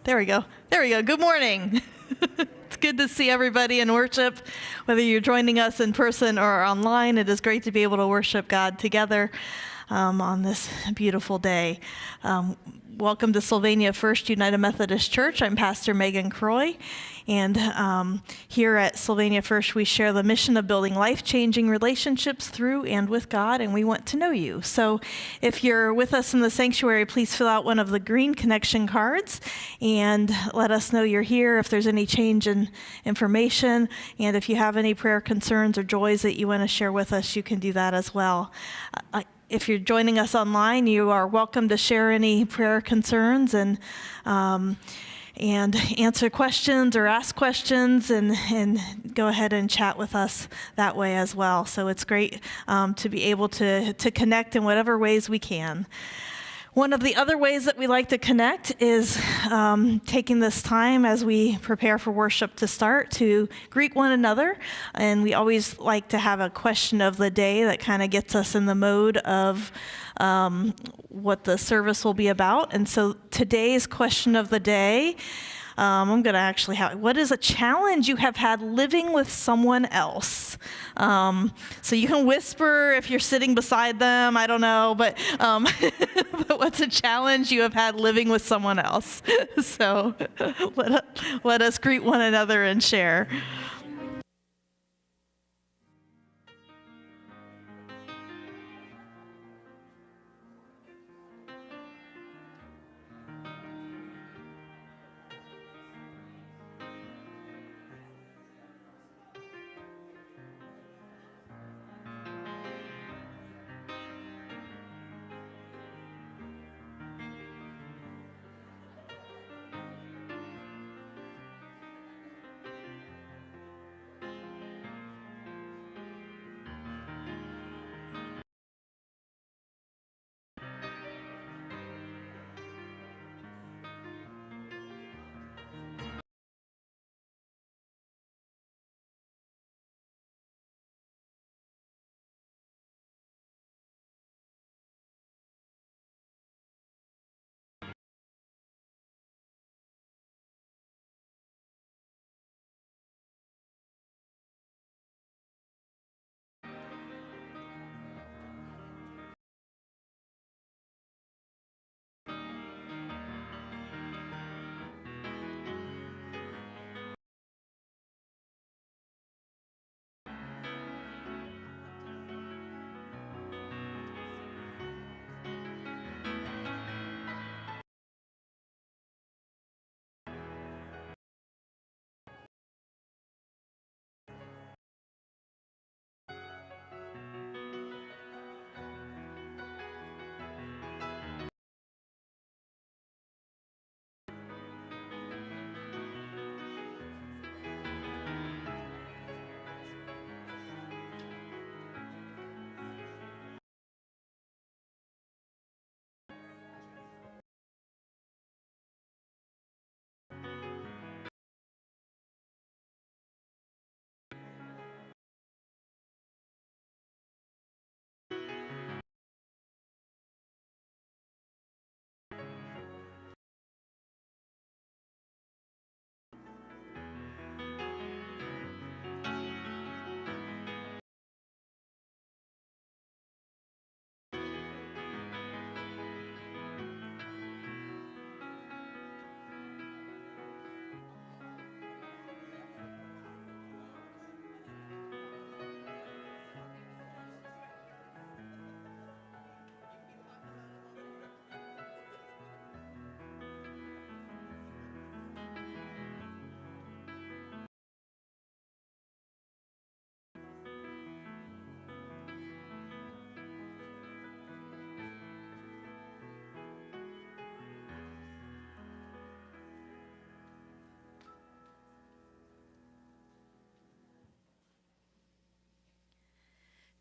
There we go. There we go. Good morning. It's good to see everybody in worship, whether you're joining us in person or online. It is great to be able to worship God together on this beautiful day. Welcome to Sylvania First United Methodist Church. I'm Pastor Megan Croy, and here at Sylvania First, we share the mission of building life-changing relationships through and with God, and we want to know you. So if you're with us in the sanctuary, please fill out one of the green connection cards and let us know you're here if there's any change in information, and if you have any prayer concerns or joys that you want to share with us, you can do that as well. If you're joining us online, you are welcome to share any prayer concerns and answer questions or ask questions and go ahead and chat with us that way as well. So it's great to be able to connect in whatever ways we can. One of the other ways that we like to connect is taking this time as we prepare for worship to start to greet one another. And we always like to have a question of the day that kind of gets us in the mode of what the service will be about. And so today's question of the day, I'm going to actually have, what is a challenge you have had living with someone else? So you can whisper if you're sitting beside them, I don't know, but, but what's a challenge you have had living with someone else? So let us greet one another and share.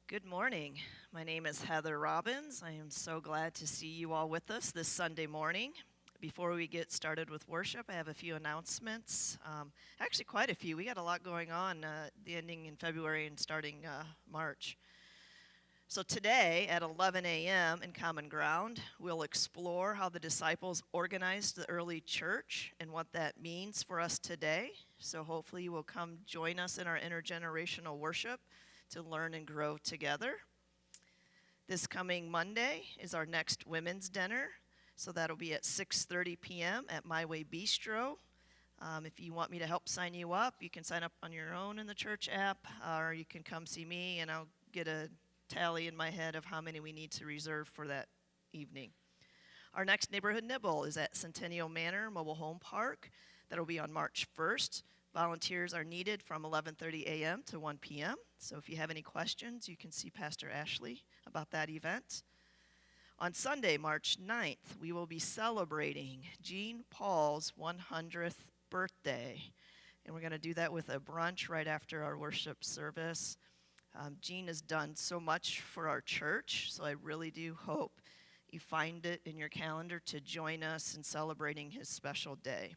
Good morning. My name is Heather Robbins. I am so glad to see you all with us this Sunday morning. Before we get started with worship, I have a few announcements. Actually, quite a few. We got a lot going on the ending in February and starting March. So today at 11 a.m. in Common Ground, we'll explore how the disciples organized the early church and what that means for us today. So hopefully you will come join us in our intergenerational worship to learn and grow together. This coming Monday is our next women's dinner. So that'll be at 6:30 p.m. at My Way Bistro. If you want me to help sign you up, you can sign up on your own in the church app, or you can come see me and I'll get a tally in my head of how many we need to reserve for that evening. Our next neighborhood nibble is at Centennial Manor Mobile Home Park. That'll be on March 1st. Volunteers are needed from 11:30 a.m. to 1 p.m. So if you have any questions, you can see Pastor Ashley about that event. On Sunday, March 9th, we will be celebrating Jean Paul's 100th birthday. And we're going to do that with a brunch right after our worship service. Jean has done so much for our church, so I really do hope you find it in your calendar to join us in celebrating his special day.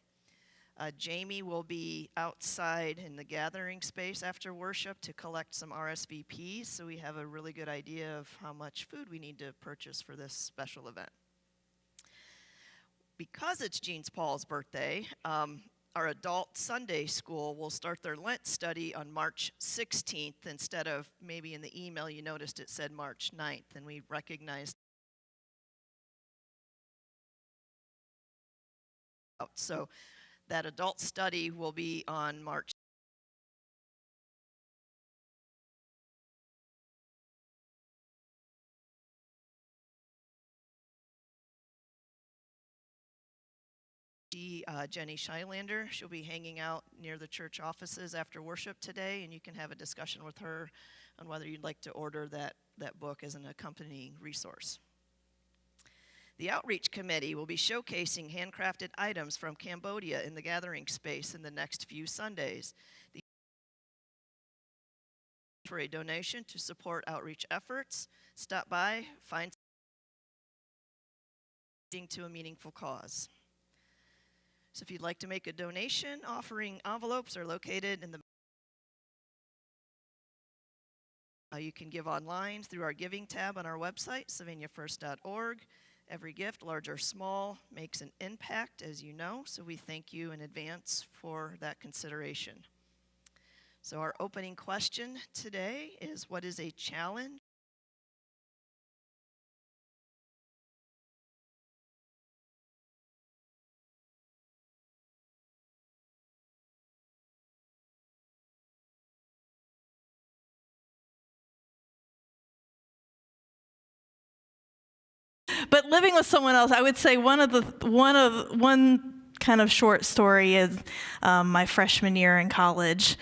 Jamie will be outside in the gathering space after worship to collect some RSVPs, so we have a really good idea of how much food we need to purchase for this special event. Because it's Jean Paul's birthday, our adult Sunday school will start their Lent study on March 16th instead of maybe in the email you noticed it said March 9th, and we recognized. So that adult study will be on March. Jenny Shylander, she'll be hanging out near the church offices after worship today, and you can have a discussion with her on whether you'd like to order that book as an accompanying resource. The Outreach Committee will be showcasing handcrafted items from Cambodia in the gathering space in the next few Sundays. For a donation to support outreach efforts, stop by, find something to a meaningful cause. So if you'd like to make a donation, offering envelopes are located in the. You can give online through our giving tab on our website, SylvaniaFirst.org. Every gift, large or small, makes an impact, as you know, so we thank you in advance for that consideration. So our opening question today is, what is a challenge? But living with someone else, I would say one kind of short story is my freshman year in college.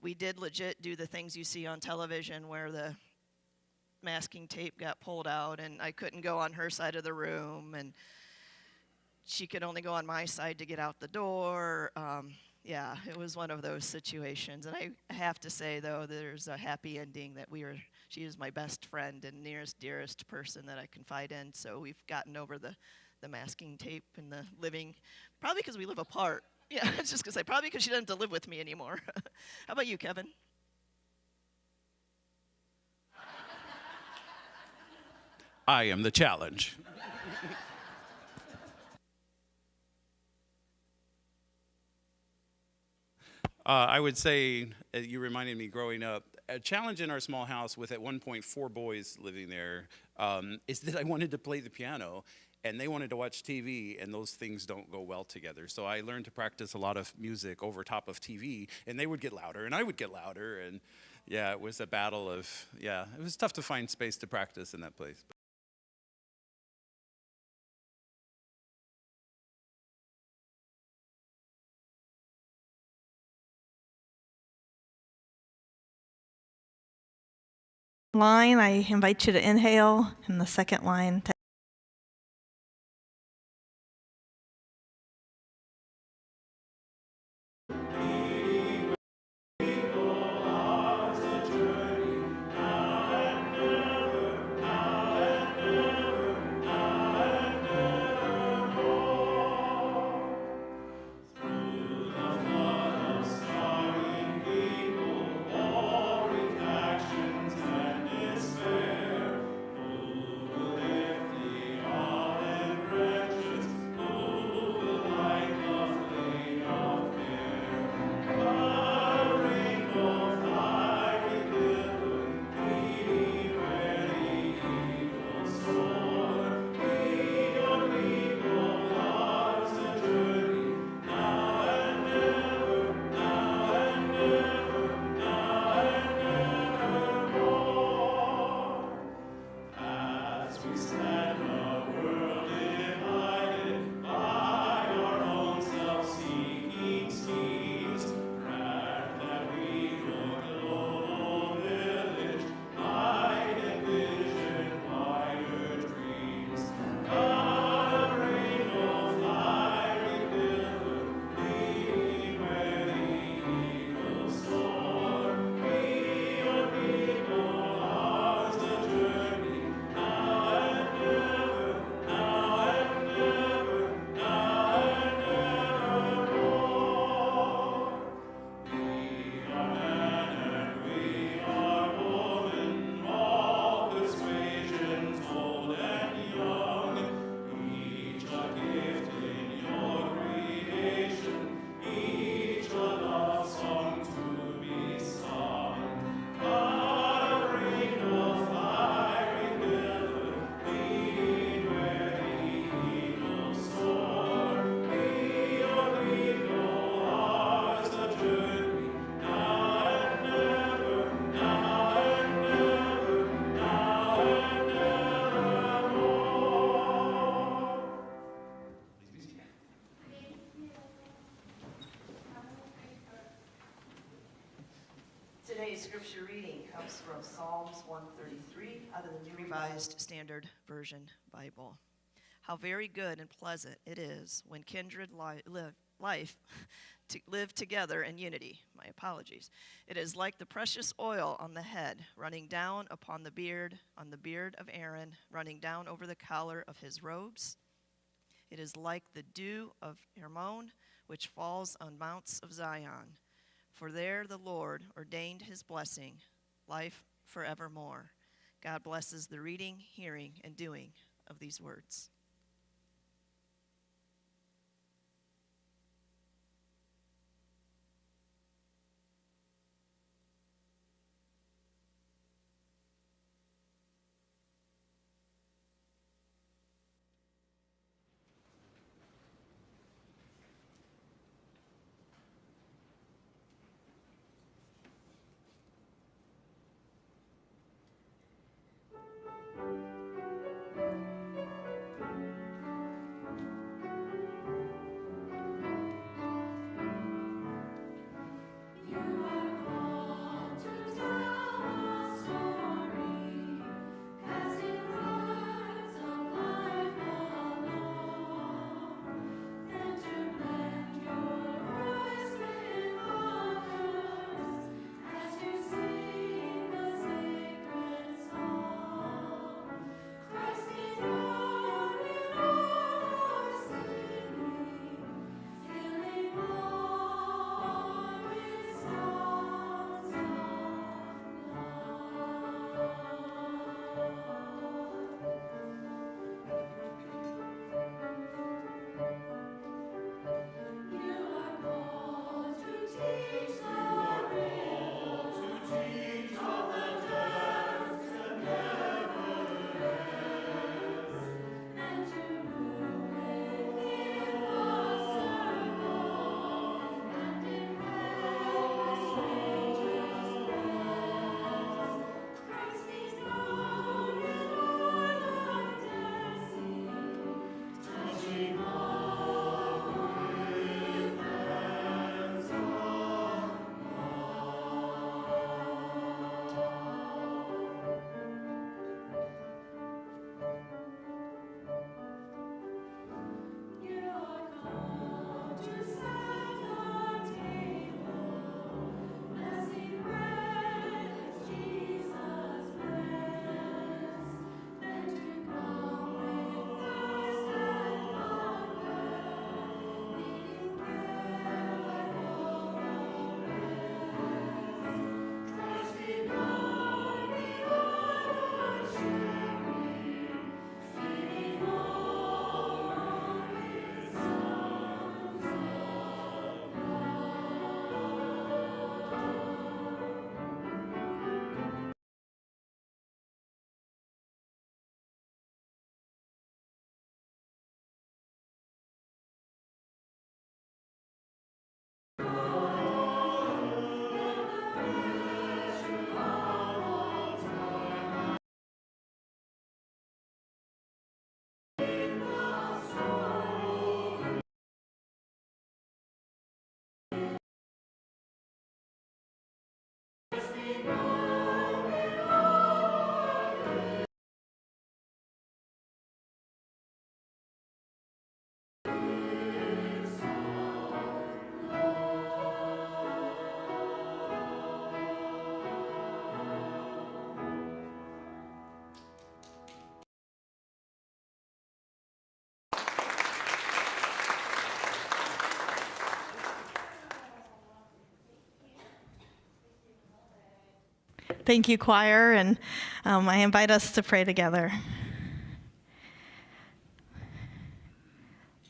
We did legit do the things you see on television where the masking tape got pulled out and I couldn't go on her side of the room and she could only go on my side to get out the door. Yeah, it was one of those situations. And I have to say, though, there's a happy ending that she is my best friend and nearest, dearest person that I confide in. So we've gotten over the masking tape and the living, probably because we live apart. Yeah, I was just going to say, probably because she doesn't have to live with me anymore. How about you, Kevin? I am the challenge. I would say, you reminded me growing up, a challenge in our small house with at one point 4 boys living there is that I wanted to play the piano and they wanted to watch TV, and those things don't go well together. So I learned to practice a lot of music over top of TV, and they would get louder and I would get louder, and yeah, it was a battle of, yeah, it was tough to find space to practice in that place. Line, I invite you to inhale, and the second line, Today's scripture reading comes from Psalms 133 out of the New Revised Standard Version Bible. How very good and pleasant it is when kindred live together in unity. My apologies. It is like the precious oil on the head, running down upon the beard, on the beard of Aaron, running down over the collar of his robes. It is like the dew of Hermon, which falls on mounts of Zion. For there the Lord ordained his blessing, life forevermore. God blesses the reading, hearing, and doing of these words. Thank you, choir, and I invite us to pray together.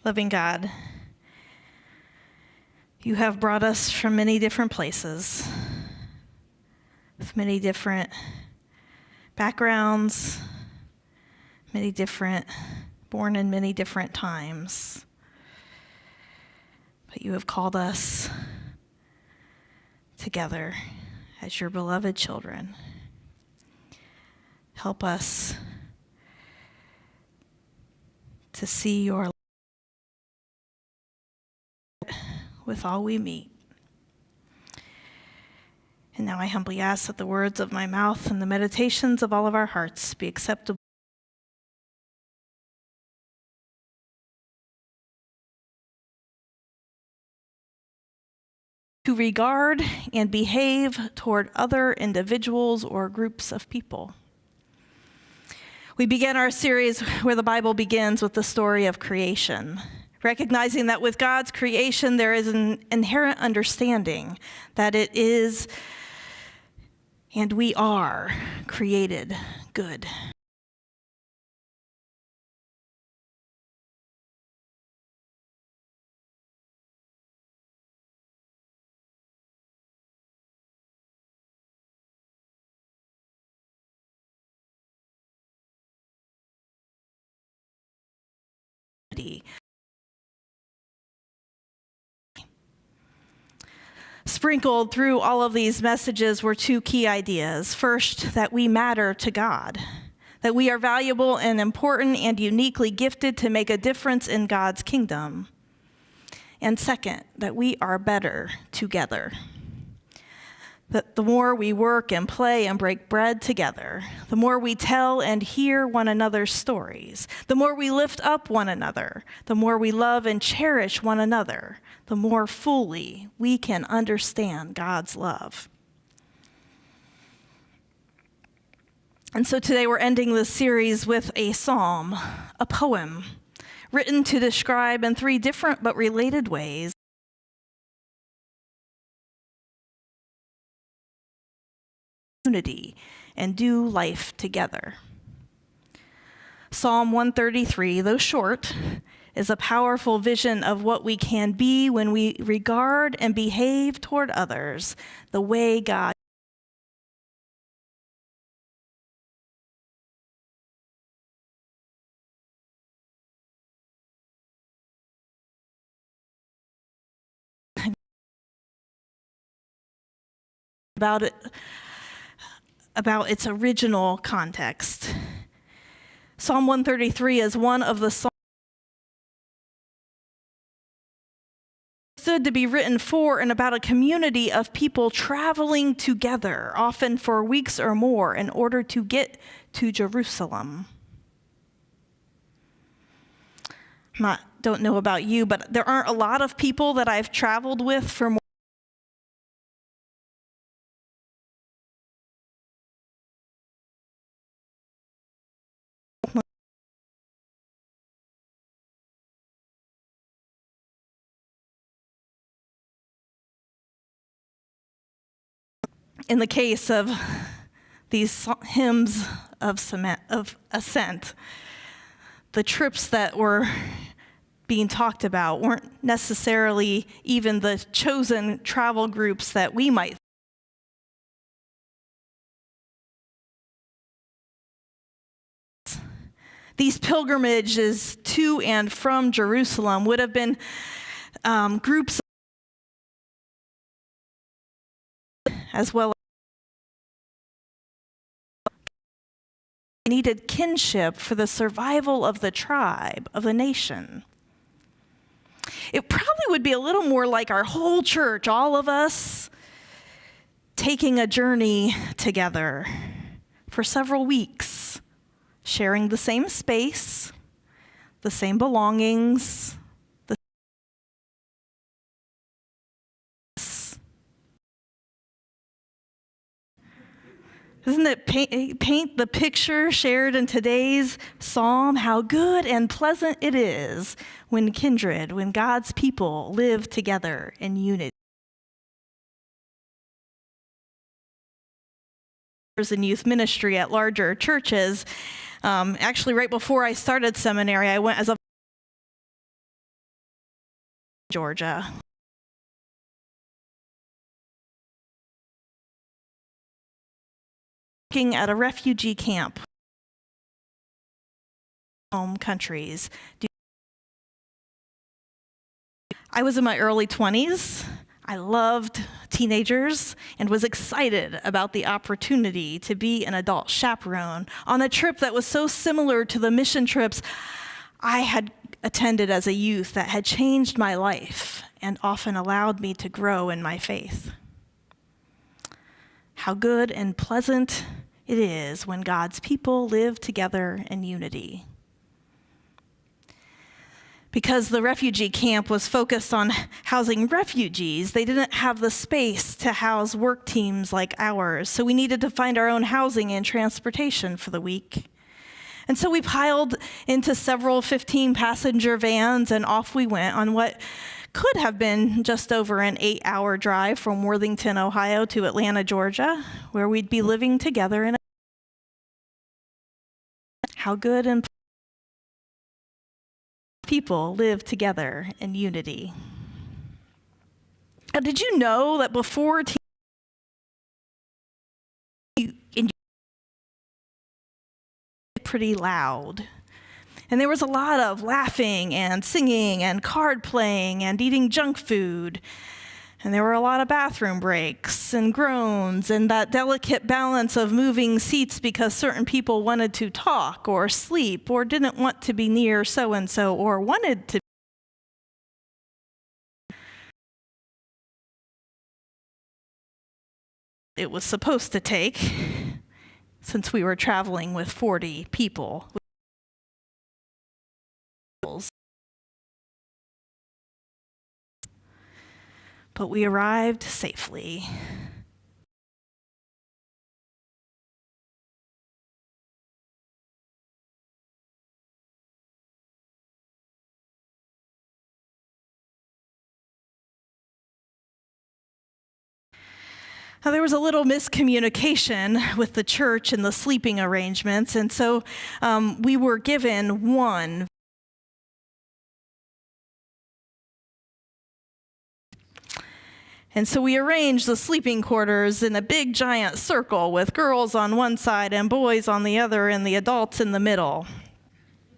Loving God, you have brought us from many different places, with many different backgrounds, born in many different times. But you have called us together as your beloved children. Help us to see your light with all we meet. And now I humbly ask that the words of my mouth and the meditations of all of our hearts be acceptable to regard and behave toward other individuals or groups of people. We began our series where the Bible begins with the story of creation, recognizing that with God's creation there is an inherent understanding that it is and we are created good. Sprinkled through all of these messages were two key ideas. First, that we matter to God, that we are valuable and important and uniquely gifted to make a difference in God's kingdom. And second, that we are better together. That the more we work and play and break bread together, the more we tell and hear one another's stories, the more we lift up one another, the more we love and cherish one another, the more fully we can understand God's love. And so today we're ending this series with a psalm, a poem, written to describe in three different but related ways unity and do life together. Psalm 133, though short, is a powerful vision of what we can be when we regard and behave toward others the way God about its original context. Psalm 133 is one of the psalms understood to be written for and about a community of people traveling together, often for weeks or more, in order to get to Jerusalem. Don't know about you, but there aren't a lot of people that I've traveled with for more in the case of these hymns of ascent, the trips that were being talked about weren't necessarily even the chosen travel groups that we might. These pilgrimages to and from Jerusalem would have been groups as well as needed kinship for the survival of the tribe, of the nation. It probably would be a little more like our whole church, all of us, taking a journey together for several weeks, sharing the same space, the same belongings, Doesn't it paint the picture shared in today's psalm, how good and pleasant it is when kindred, when God's people live together in unity? In youth ministry at larger churches. Actually, right before I started seminary, I went as a Georgia. Working at a refugee camp, home countries. I was in my early 20s. I loved teenagers and was excited about the opportunity to be an adult chaperone on a trip that was so similar to the mission trips I had attended as a youth that had changed my life and often allowed me to grow in my faith. How good and pleasant it is when God's people live together in unity. Because the refugee camp was focused on housing refugees, they didn't have the space to house work teams like ours, so we needed to find our own housing and transportation for the week. And so we piled into several 15-passenger vans, and off we went on what could have been just over an 8-hour drive from Worthington, Ohio to Atlanta, Georgia, where we'd be living together in a how good and people live together in unity. Now, did you know that before pretty loud? And there was a lot of laughing and singing and card playing and eating junk food. And there were a lot of bathroom breaks and groans and that delicate balance of moving seats because certain people wanted to talk or sleep or didn't want to be near so-and-so or wanted to. It was supposed to take, since we were traveling with 40 people. But we arrived safely. Now, there was a little miscommunication with the church and the sleeping arrangements, and so we were given one. And so we arranged the sleeping quarters in a big giant circle with girls on one side and boys on the other and the adults in the middle.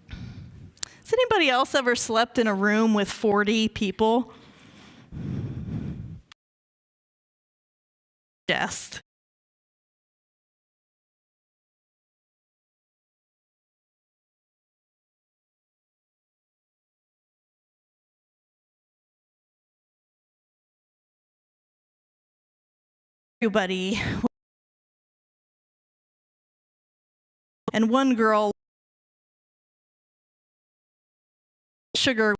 Has anybody else ever slept in a room with 40 people? Just. Everybody. And one girl, sugar,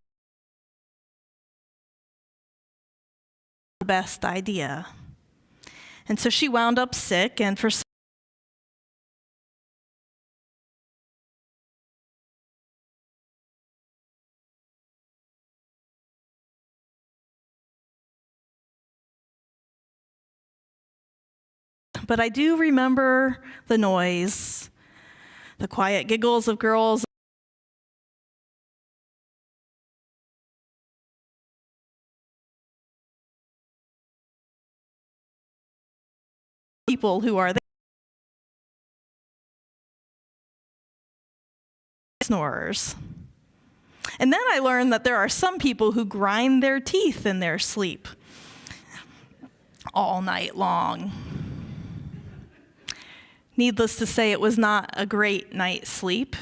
the best idea. And so she wound up sick, and for but I do remember the noise, the quiet giggles of girls, people who are there, snorers. And then I learned that there are some people who grind their teeth in their sleep all night long. Needless to say, it was not a great night's sleep.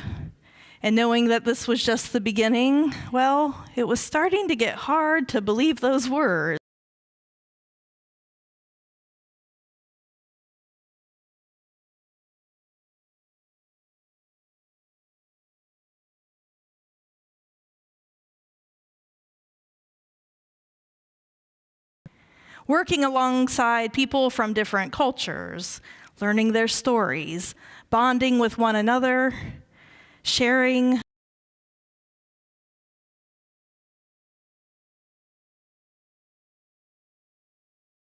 And knowing that this was just the beginning, well, it was starting to get hard to believe those words. Working alongside people from different cultures, learning their stories, bonding with one another, sharing,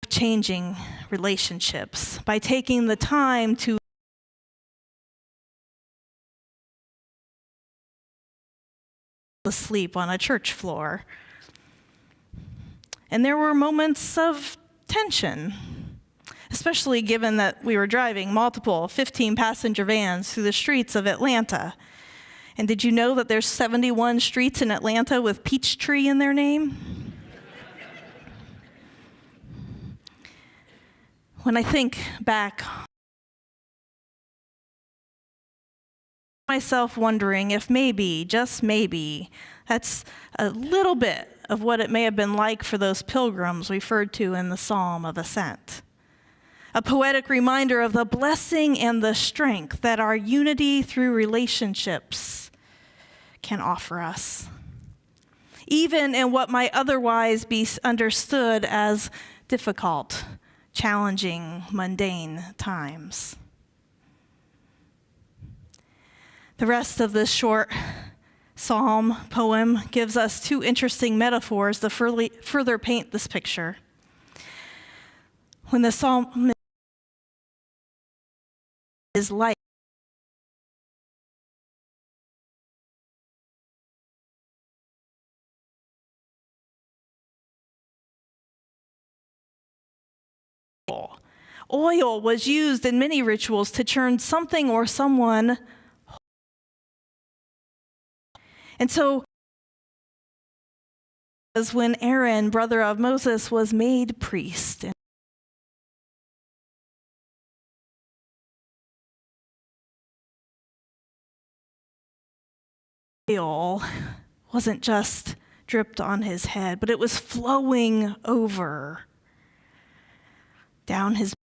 changing relationships by taking the time to sleep on a church floor. And there were moments of tension, especially given that we were driving multiple 15-passenger vans through the streets of Atlanta. And did you know that there's 71 streets in Atlanta with Peachtree in their name? When I think back, myself wondering if maybe, just maybe, that's a little bit of what it may have been like for those pilgrims referred to in the Psalm of Ascent. a poetic reminder of the blessing and the strength that our unity through relationships can offer us, even in what might otherwise be understood as difficult, challenging, mundane times. The rest of this short psalm poem gives us two interesting metaphors to further paint this picture. When the psalm is light, oil was used in many rituals to turn something or someone. And so, as when Aaron, brother of Moses, was made priest, oil wasn't just dripped on his head, but it was flowing over down his